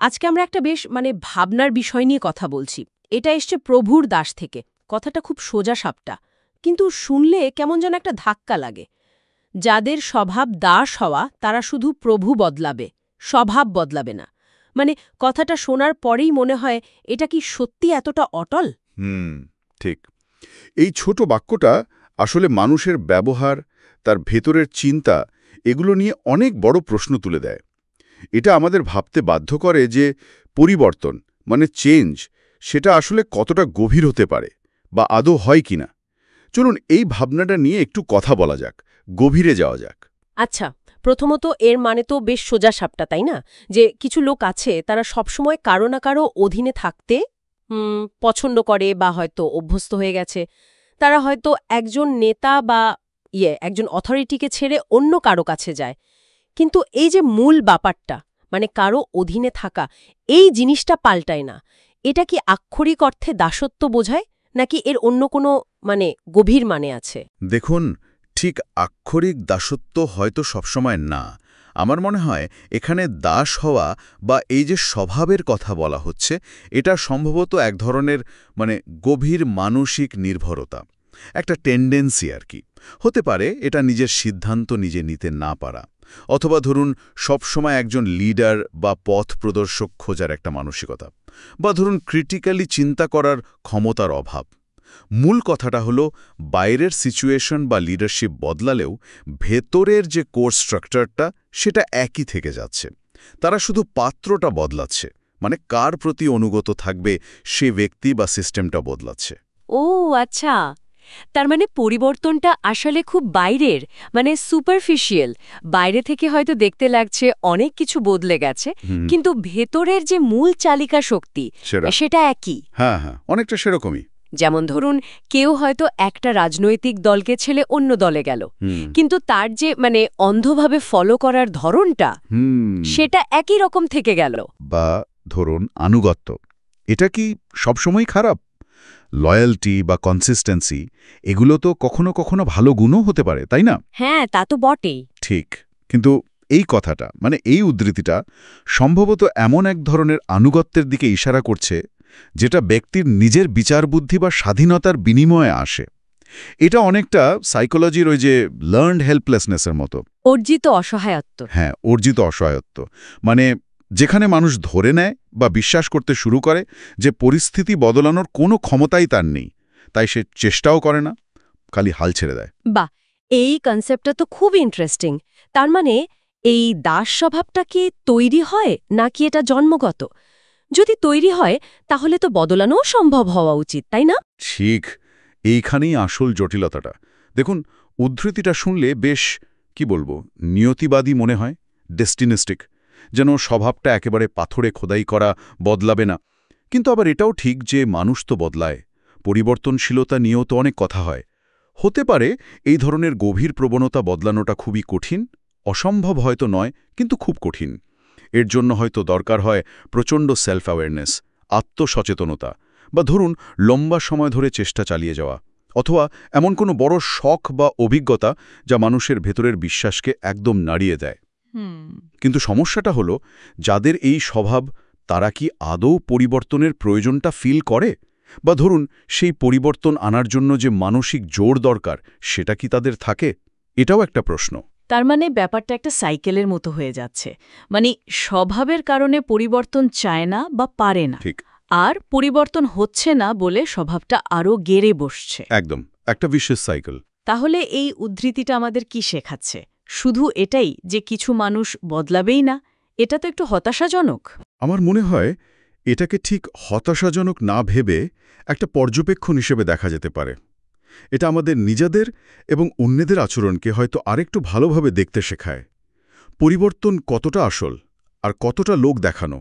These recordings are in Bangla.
আজকে আমরা একটা বেশ ভাবনার বিষয় নিয়ে কথা বলছি। এটা এসছে প্রভুর দাস থেকে। কথাটা খুব সোজা সাপটা, কিন্তু শুনলে কেমন যেন একটা ধাক্কা লাগে। যাদের স্বভাব দাস হওয়া তারা শুধু প্রভু বদলাবে, স্বভাব বদলাবে না। কথাটা শোনার পরেই মনে হয় এটা কি সত্যি এতটা অটল? ঠিক। এই ছোট বাক্যটা আসলে মানুষের ব্যবহার, তার ভেতরের চিন্তা, এগুলো নিয়ে অনেক বড় প্রশ্ন তুলে দেয়। এটা আমাদের ভাবতে বাধ্য করে যে পরিবর্তন চেঞ্জ সেটা আসলে কতটা গভীর হতে পারে বা আদৌ হয় কিনা। চলুন এই ভাবনাটা নিয়ে একটু কথা বলা যাক, গভীরে যাওয়া যাক। আচ্ছা, প্রথমত এর তো বেশ সোজা সাপটা, তাই না? যে কিছু লোক আছে তারা সবসময় কারো না কারো অধীনে থাকতে পছন্দ করে বা হয়তো অভ্যস্ত হয়ে গেছে। তারা হয়তো একজন নেতা বা একজন অথরিটিকে ছেড়ে অন্য কারো কাছে যায়। কিন্তু এই যে মূল ব্যাপারটা, কারো অধীনে থাকা, এই জিনিসটা পাল্টায় না। এটা কি আক্ষরিক অর্থে দাসত্ব বোঝায়, নাকি এর অন্য কোনো গভীর আছে? দেখুন, ঠিক আক্ষরিক দাসত্ব হয়তো সবসময় না। আমার মনে হয় এখানে দাস হওয়া বা এই যে স্বভাবের কথা বলা হচ্ছে, এটা সম্ভবত এক ধরনের গভীর মানসিক নির্ভরতা, একটা টেন্ডেন্সি আর কি। হতে পারে এটা নিজের সিদ্ধান্ত নিজে নিতে না পারা, অথবা ধরুন সবসময় একজন লিডার বা পথ প্রদর্শক খোঁজার একটা মানসিকতা, বা ধরুন ক্রিটিক্যালি চিন্তা করার ক্ষমতার অভাব। মূল কথাটা হলো বাইরের সিচুয়েশন বা লিডারশিপ বদলালেও ভেতরের যে কোর স্ট্রাকচারটা সেটা একই থেকে যাচ্ছে। তারা শুধু পাত্রটা বদলাচ্ছে, কার প্রতি অনুগত থাকবে সে ব্যক্তি বা সিস্টেমটা বদলাচ্ছে। ও আচ্ছা, তার পরিবর্তনটা আসলে খুব বাইরের, সুপারফিশিয়াল। বাইরে থেকে হয়তো দেখতে লাগছে অনেক কিছু বদলে গেছে, কিন্তু ভেতরের যে মূল চালিকা শক্তি সেটা একই। হ্যাঁ, অনেকটা সেরকমই। যেমন ধরুন, কেউ হয়তো একটা রাজনৈতিক দলকে ছেড়ে অন্য দলে গেল, কিন্তু তার যে অন্ধভাবে ফলো করার ধরনটা সেটা একই রকম থেকে গেল। বা ধরুন আনুগত্য, এটা কি সবসময় খারাপ? লয়্যালটি বা কনসিস্টেন্সি, এগুলো তো কখনো কখনো ভালো গুণও হতে পারে, তাই না? হ্যাঁ, তা তো বটেই। ঠিক, কিন্তু এই কথাটা এই উদ্ধৃতিটা সম্ভবত এমন এক ধরনের আনুগত্যের দিকে ইশারা করছে যেটা ব্যক্তির নিজের বিচারবুদ্ধি বা স্বাধীনতার বিনিময়ে আসে। এটা অনেকটা সাইকোলজির ওই যে লার্নড হেল্পলেসনেসের মতো। অর্জিত অসহায়ত্ব। হ্যাঁ, অর্জিত অসহায়ত্ব। যেখানে মানুষ ধরে নেয় বা বিশ্বাস করতে শুরু করে যে পরিস্থিতি বদলানোর কোনো ক্ষমতাই তার নেই, তাই সে চেষ্টাও করে না, খালি হাল ছেড়ে দেয়। বাহ, এই কনসেপ্টটা তো খুব ইন্টারেস্টিং। তার এই দাস স্বভাবটা কি তৈরি হয় নাকি এটা জন্মগত? যদি তৈরি হয় তাহলে তো বদলানোও সম্ভব হওয়া উচিত, তাই না? ঠিক, এইখানেই আসল জটিলতাটা। দেখুন, উদ্ধৃতিটা শুনলে বেশ নিয়তিবাদী মনে হয়, ডেস্টিনিস্টিক, যেন স্বভাবটা একেবারে পাথরে খোদাই করা, বদলাবে না। কিন্তু আবার এটাও ঠিক যে মানুষ তো বদলায়, পরিবর্তনশীলতা নিয়েও তো অনেক কথা হয়। হতে পারে এই ধরনের গভীর প্রবণতা বদলানোটা খুবই কঠিন, অসম্ভব হয়তো নয়, কিন্তু খুব কঠিন। এর জন্য হয়তো দরকার হয় প্রচণ্ড সেলফ অ্যাওয়ারনেস, আত্মসচেতনতা, বা ধরুন লম্বা সময় ধরে চেষ্টা চালিয়ে যাওয়া, অথবা এমন কোনো বড় শখ বা অভিজ্ঞতা যা মানুষের ভেতরের বিশ্বাসকে একদম নাড়িয়ে দেয়। কিন্তু সমস্যাটা হলো, যাদের এই স্বভাব, তারা কি আদৌ পরিবর্তনের প্রয়োজনটা ফিল করে? বা ধরুন সেই পরিবর্তন আনার জন্য যে মানসিক জোর দরকার, সেটা কি তাদের থাকে? এটাও একটা প্রশ্ন। তার ব্যাপারটা একটা সাইকেলের মতো হয়ে যাচ্ছে। স্বভাবের কারণে পরিবর্তন চায় না বা পারে না, ঠিক। আর পরিবর্তন হচ্ছে না বলে স্বভাবটা আরও গেড়ে বসছে। একদম, একটা ভিশিয়াস সাইকেল। তাহলে এই উদ্ধৃতিটা আমাদের কি শেখাচ্ছে? শুধু এটাই যে কিছু মানুষ বদলাবেই না? এটা তো একটু হতাশাজনক। আমার মনে হয় এটাকে ঠিক হতাশাজনক না ভেবে একটা পর্যবেক্ষণ হিসেবে দেখা যেতে পারে। এটা আমাদের নিজেদের এবং অন্যদের আচরণকে হয়তো আরেকটু ভালোভাবে দেখতে শেখায়। পরিবর্তন কতটা আসল আর কতটা লোক দেখানো,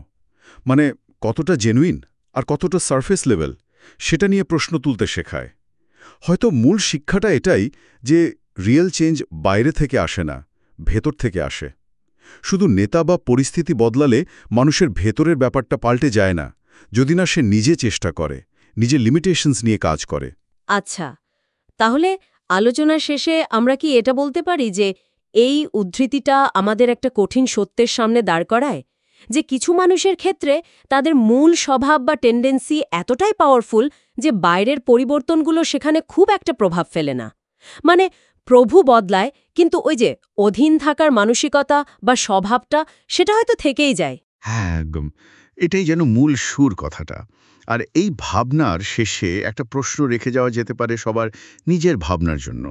কতটা জেনুইন আর কতটা সারফেস লেভেল, সেটা নিয়ে প্রশ্ন তুলতে শেখায়। হয়তো মূল শিক্ষাটা এটাই যে রিয়েল চেঞ্জ বাইরে থেকে আসে না, ভেতর থেকে আসে। শুধু নেতা বা পরিস্থিতি বদলালে মানুষের ভেতরের ব্যাপারটা পাল্টে যায় না, যদি না সে নিজে চেষ্টা করে, নিজের লিমিটেশনস নিয়ে কাজ করে। আচ্ছা, তাহলে আলোচনার শেষে আমরা কি এটা বলতে পারি যে এই উদ্ধৃতিটা আমাদের একটা কঠিন সত্যের সামনে দাঁড় করায়, যে কিছু মানুষের ক্ষেত্রে তাদের মূল স্বভাব বা টেন্ডেন্সি এতটাই পাওয়ারফুল যে বাইরের পরিবর্তনগুলো সেখানে খুব একটা প্রভাব ফেলে না। মানে প্রভু বদলায়, কিন্তু ওই যে অধীন থাকার মানসিকতা বা স্বভাবটা সেটা হয়তো থেকেই যায়। হ্যাঁ, একদম। এটাই যেন মূল সুর কথাটা। আর এই ভাবনার শেষে একটা প্রশ্ন রেখে যাওয়া যেতে পারে সবার নিজের ভাবনার জন্য।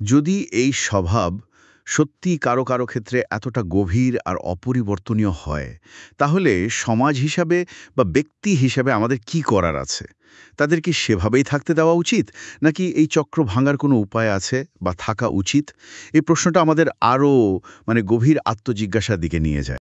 যদি এই স্বভাব সত্যি কারো কারো ক্ষেত্রে এতটা গভীর আর অপরিবর্তনীয় হয়, তাহলে সমাজ হিসাবে বা ব্যক্তি হিসাবে আমাদের কি করার আছে? তাদের কি সেভাবেই থাকতে দেওয়া উচিত, নাকি এই চক্র ভাঙার কোনো উপায় আছে বা থাকা উচিত? এই প্রশ্নটা আমাদের আরও গভীর আত্মজিজ্ঞাসার দিকে নিয়ে যায়।